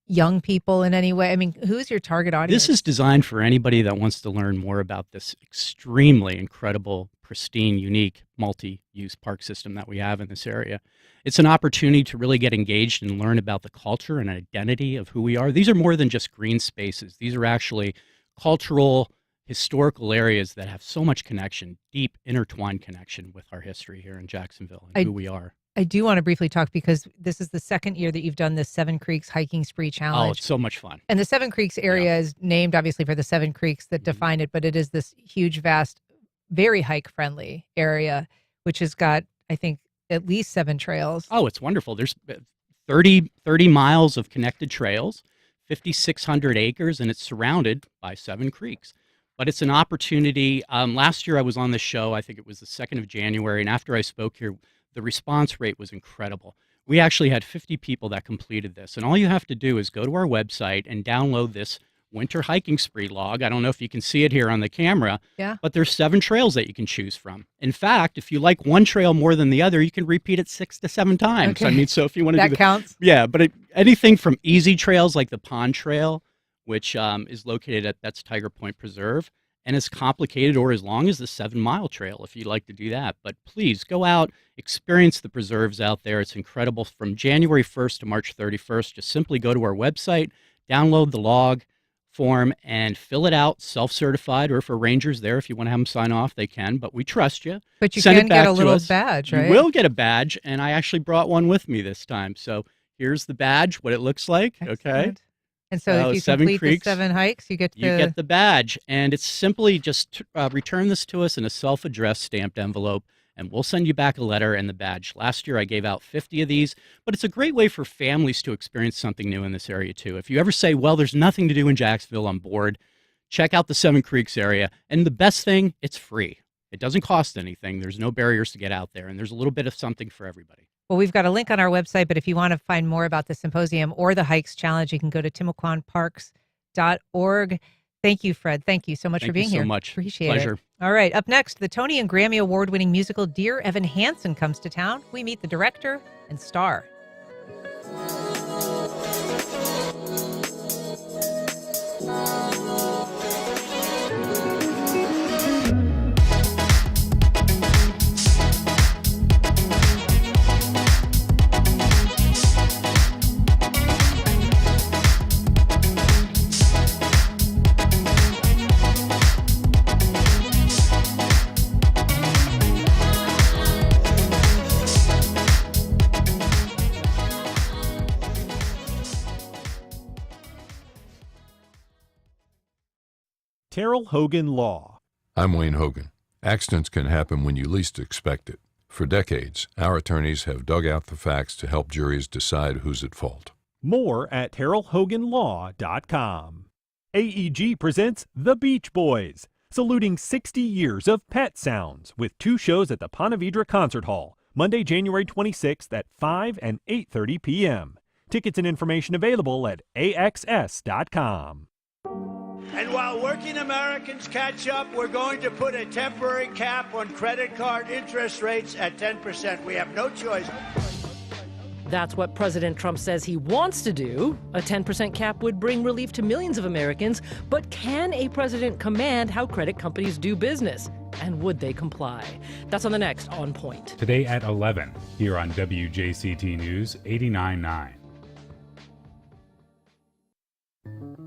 B: young people in any way? I mean, who's your target audience?
E: This is designed for anybody that wants to learn more about this extremely incredible, pristine, unique, multi-use park system that we have in this area. It's an opportunity to really get engaged and learn about the culture and identity of who we are. These are more than just green spaces. These are actually cultural, historical areas that have so much connection, deep intertwined connection with our history here in Jacksonville and who we are.
B: I do want to briefly talk because this is the second year that you've done this Seven Creeks Hiking Spree Challenge.
E: Oh, it's so much fun.
B: And the Seven Creeks area is named obviously for the Seven Creeks that define it, but it is this huge, vast, very hike-friendly area, which has got, I think, at least 7 trails.
E: Oh, it's wonderful. There's 30 miles of connected trails, 5,600 acres, and it's surrounded by 7 creeks. But it's an opportunity. Last year I was on the show, I think it was the 2nd of January, and after I spoke here, the response rate was incredible. We actually had 50 people that completed this, and all you have to do is go to our website and download this winter hiking spree log. I don't know if you can see it here on the camera, but there's 7 trails that you can choose from. In fact, if you like one trail more than the other, you can repeat it 6 to 7 times.
B: Okay.
E: I mean, so if you want to
B: that counts.
E: Yeah, but anything from easy trails like the Pond Trail, which is located that's Tiger Point Preserve, and as complicated or as long as the 7-mile trail if you'd like to do that. But please go out, experience the preserves out there. It's incredible. From January 1st to March 31st, just simply go to our website, download the log form, and fill it out, self-certified, or for rangers there, if you want to have them sign off, they can, but we trust you.
B: But you
E: Send
B: can
E: it back
B: get a
E: to
B: little
E: us.
B: badge, right?
E: You will get a badge, and I actually brought one with me this time. So here's the badge, what it looks like, okay?
B: Excellent. And so if you
E: 7
B: complete
E: creeks,
B: the 7 hikes, you get
E: the badge, and it's simply just return this to us in a self-addressed stamped envelope, and we'll send you back a letter and the badge. Last year I gave out 50 of these, but it's a great way for families to experience something new in this area too. If you ever say, well, there's nothing to do in Jacksonville, I'm bored, check out the 7 Creeks area. And the best thing, it's free. It doesn't cost anything. There's no barriers to get out there, and there's a little bit of something for everybody.
B: Well, we've got a link on our website, but if you want to find more about the symposium or the Hikes Challenge, you can go to timucuanparks.org. Thank you, Fred. Thank you so much for being here.
E: Thank you so much.
B: Appreciate
E: Pleasure.
B: it. All right, up next, the Tony and Grammy Award-winning musical Dear Evan Hansen comes to town. We meet the director and star.
F: Terrell Hogan Law.
G: I'm Wayne Hogan. Accidents can happen when you least expect it. For decades, our attorneys have dug out the facts to help juries decide who's at fault.
F: More at TerrellHoganLaw.com. AEG presents The Beach Boys, saluting 60 years of pet sounds with 2 shows at the Ponte Vedra Concert Hall, Monday, January 26th at 5 and 8:30 p.m. Tickets and information available at AXS.com.
H: And while working Americans catch up, we're going to put a temporary cap on credit card interest rates at 10%. We have no choice.
I: That's what President Trump says he wants to do. A 10% cap would bring relief to millions of Americans. But can a president command how credit companies do business? And would they comply? That's on the next On Point.
J: Today at 11, here on WJCT News 89.9.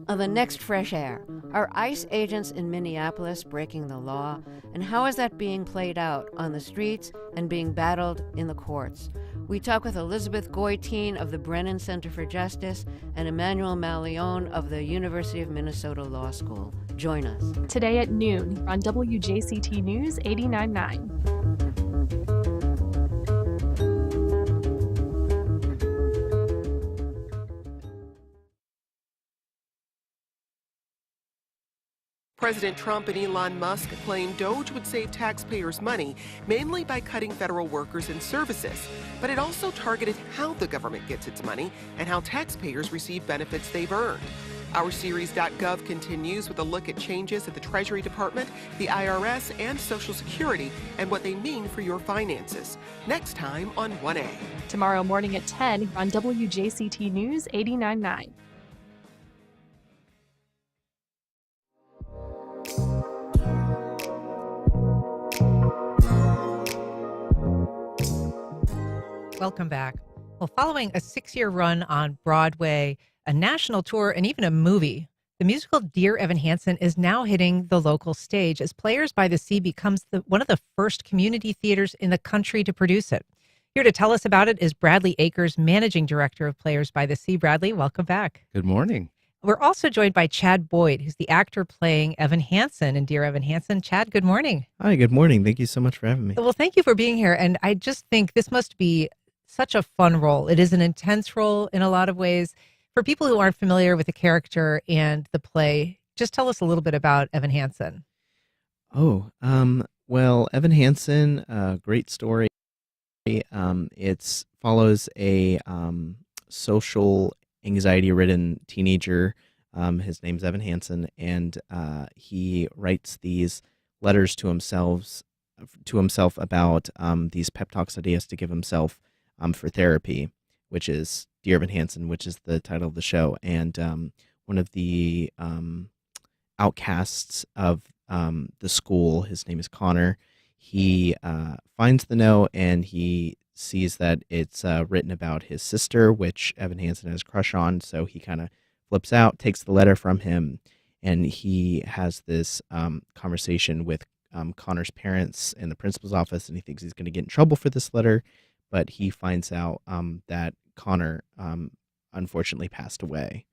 K: On the next Fresh Air, are ICE agents in Minneapolis breaking the law? And how is that being played out on the streets and being battled in the courts? We talk with Elizabeth Goitein of the Brennan Center for Justice and Emmanuel Malione of the University of Minnesota Law School. Join us.
L: Today at noon on WJCT News 89.9.
M: President Trump and Elon Musk claim Doge would save taxpayers money, mainly by cutting federal workers and services. But it also targeted how the government gets its money and how taxpayers receive benefits they've earned. Our series.gov continues with a look at changes at the Treasury Department, the IRS, and Social Security, and what they mean for your finances. Next time on 1A.
L: Tomorrow morning at 10 on WJCT News 89.9.
B: Welcome back. Well, following a 6-year run on Broadway, a national tour, and even a movie, the musical Dear Evan Hansen is now hitting the local stage as Players by the Sea becomes one of the first community theaters in the country to produce it. Here to tell us about it is Bradley Akers, Managing Director of Players by the Sea. Bradley, welcome back.
N: Good morning.
B: We're also joined by Chad Boyd, who's the actor playing Evan Hansen in Dear Evan Hansen. Chad, good morning.
N: Hi, good morning. Thank you so much for having me.
B: Well, thank you for being here. And I just think this must be such a fun role. It is an intense role in a lot of ways. For people who aren't familiar with the character and the play, just tell us a little bit about Evan Hansen.
N: Well, Evan Hansen, great story. It follows a social anxiety-ridden teenager. His name's Evan Hansen, and he writes these letters to himself about these pep talks that he has to give himself for therapy, which is Dear Evan Hansen, which is the title of the show. And one of the outcasts of the school, his name is Connor, he finds the note and he sees that it's written about his sister, which Evan Hansen has a crush on. So he kind of flips out, takes the letter from him, and he has this conversation with Connor's parents in the principal's office, and he thinks he's going to get in trouble for this letter. But he finds out that Connor unfortunately passed away.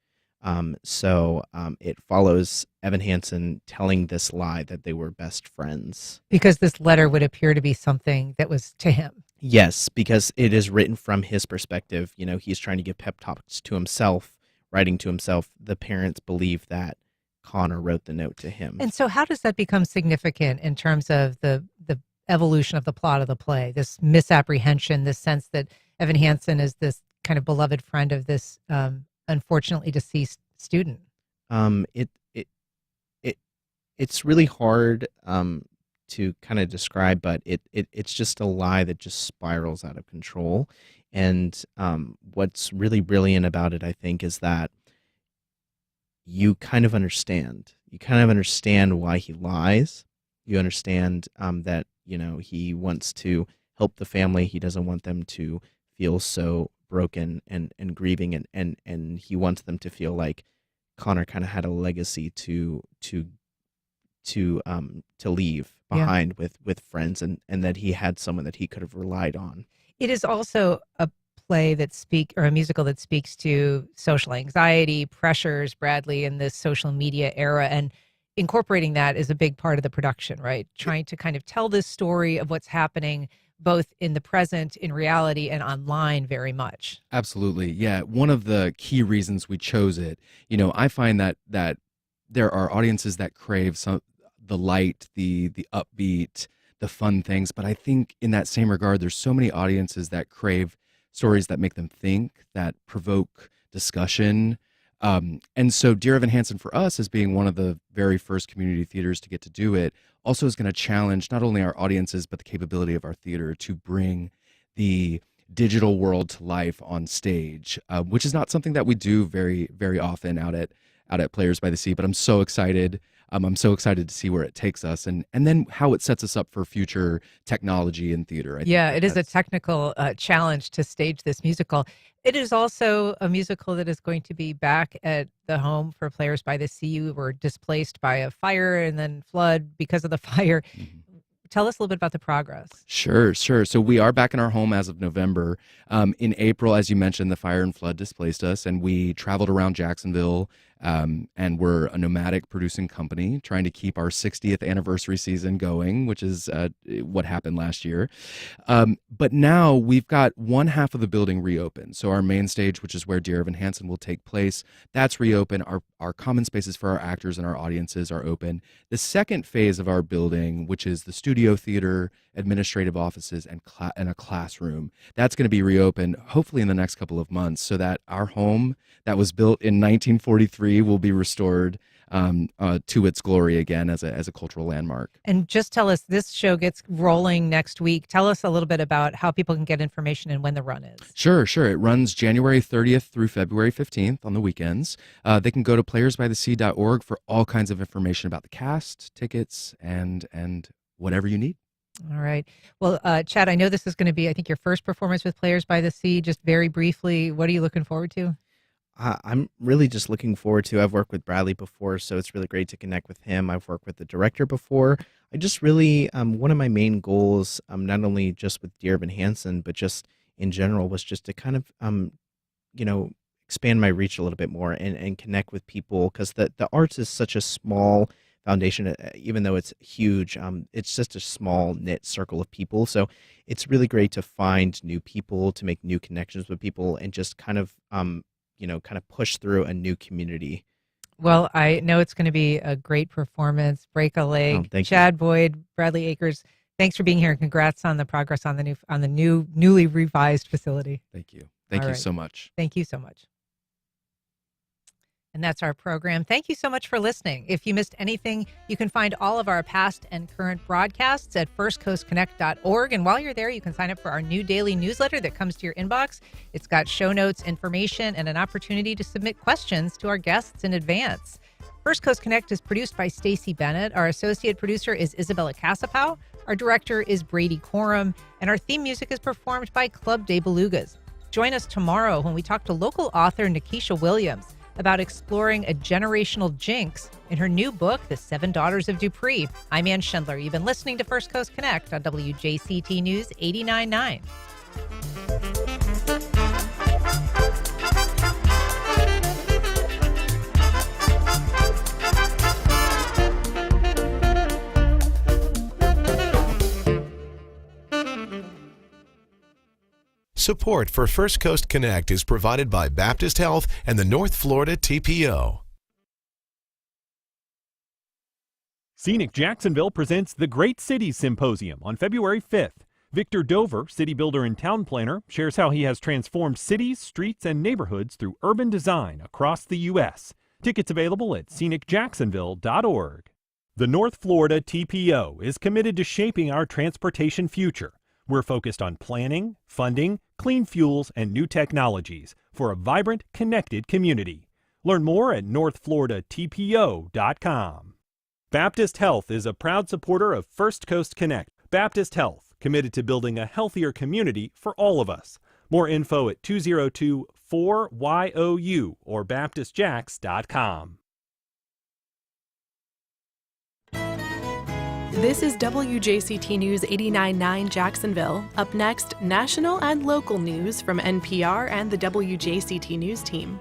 N: So it follows Evan Hansen telling this lie that they were best friends.
B: Because this letter would appear to be something that was to him.
N: Yes, because it is written from his perspective. You know, he's trying to give pep talks to himself, writing to himself. The parents believe that Connor wrote the note to him.
B: And so how does that become significant in terms of the evolution of the plot of the play, this misapprehension, this sense that Evan Hansen is this kind of beloved friend of this unfortunately deceased student?
N: It's really hard to kind of describe, but it's just a lie that just spirals out of control. And what's really brilliant about it, I think, is that you kind of understand. You kind of understand why he lies. You understand that, you know, he wants to help the family. He doesn't want them to feel so broken and grieving, and he wants them to feel like Connor kind of had a legacy to leave behind with friends, and that he had someone that he could have relied on.
B: It is also a play that a musical that speaks to social anxiety, pressures, Bradley, in this social media era, and incorporating that is a big part of the production, right? Trying to kind of tell this story of what's happening both in the present, in reality, and online very much.
O: Absolutely. Yeah. One of the key reasons we chose it, you know, I find that there are audiences that crave the light, the upbeat, the fun things. But I think in that same regard, there's so many audiences that crave stories that make them think, that provoke discussion. And so Dear Evan Hansen for us, as being one of the very first community theaters to get to do it, also is going to challenge not only our audiences, but the capability of our theater to bring the digital world to life on stage, which is not something that we do very, very often out at Players by the Sea. But I'm so excited. I'm so excited to see where it takes us and then how it sets us up for future technology in theater.
B: Yeah, it is a technical challenge to stage this musical. It is also a musical that is going to be back at the home for Players by the Sea, who were displaced by a fire and then flood because of the fire. Mm-hmm. Tell us a little bit about the progress.
O: Sure. So we are back in our home as of November. In April, as you mentioned, the fire and flood displaced us, and we traveled around Jacksonville And we're a nomadic producing company trying to keep our 60th anniversary season going, which is what happened last year. But now we've got one half of the building reopened. So our main stage, which is where Dear Evan Hansen will take place, that's reopened. Our common spaces for our actors and our audiences are open. The second phase of our building, which is the studio theater, administrative offices, and a classroom, that's going to be reopened hopefully in the next couple of months, so that our home that was built in 1943 will be restored to its glory again as a cultural landmark.
B: And just tell us, this show gets rolling next week. Tell us a little bit about how people can get information and when the run is.
O: Sure. It runs January 30th through February 15th on the weekends. They can go to playersbythesea.org for all kinds of information about the cast, tickets, and whatever you need.
B: All right. Well, Chad, I know this is going to be, I think, your first performance with Players by the Sea. Just very briefly, what are you looking forward to?
N: I'm really just looking forward to, I've worked with Bradley before, so it's really great to connect with him. I've worked with the director before. I just really, one of my main goals, not only just with Dear Evan Hansen, but just in general, was just to kind of, expand my reach a little bit more and connect with people, because the arts is such a small foundation, even though it's huge. It's just a small knit circle of people. So it's really great to find new people, to make new connections with people, and just kind of push through a new community.
B: Well, I know it's going to be a great performance. Break a leg. Chad Boyd, Bradley Akers, thanks for being here, and congrats on the progress on the newly revised facility.
O: Thank you. Thank you so much.
B: Thank you so much. And that's our program. Thank you so much for listening. If you missed anything, you can find all of our past and current broadcasts at firstcoastconnect.org. And while you're there, you can sign up for our new daily newsletter that comes to your inbox. It's got show notes, information, and an opportunity to submit questions to our guests in advance. First Coast Connect is produced by Stacey Bennett. Our associate producer is Isabella Casapow. Our director is Brady Coram. And our theme music is performed by Club de Belugas. Join us tomorrow when we talk to local author Nikisha Williams about exploring a generational jinx in her new book, The Seven Daughters of Dupree. I'm Ann Schindler. You've been listening to First Coast Connect on WJCT News 89.9.
P: Support for First Coast Connect is provided by Baptist Health and the North Florida TPO.
F: Scenic Jacksonville presents the Great Cities Symposium on February 5th. Victor Dover, city builder and town planner, shares how he has transformed cities, streets, and neighborhoods through urban design across the U.S. Tickets available at scenicjacksonville.org. The North Florida TPO is committed to shaping our transportation future. We're focused on planning, funding, clean fuels, and new technologies for a vibrant, connected community. Learn more at northfloridatpo.com. Baptist Health is a proud supporter of First Coast Connect. Baptist Health, committed to building a healthier community for all of us. More info at 202-4YOU or baptistjacks.com.
L: This is WJCT News 89.9 Jacksonville. Up next, national and local news from NPR and the WJCT News team.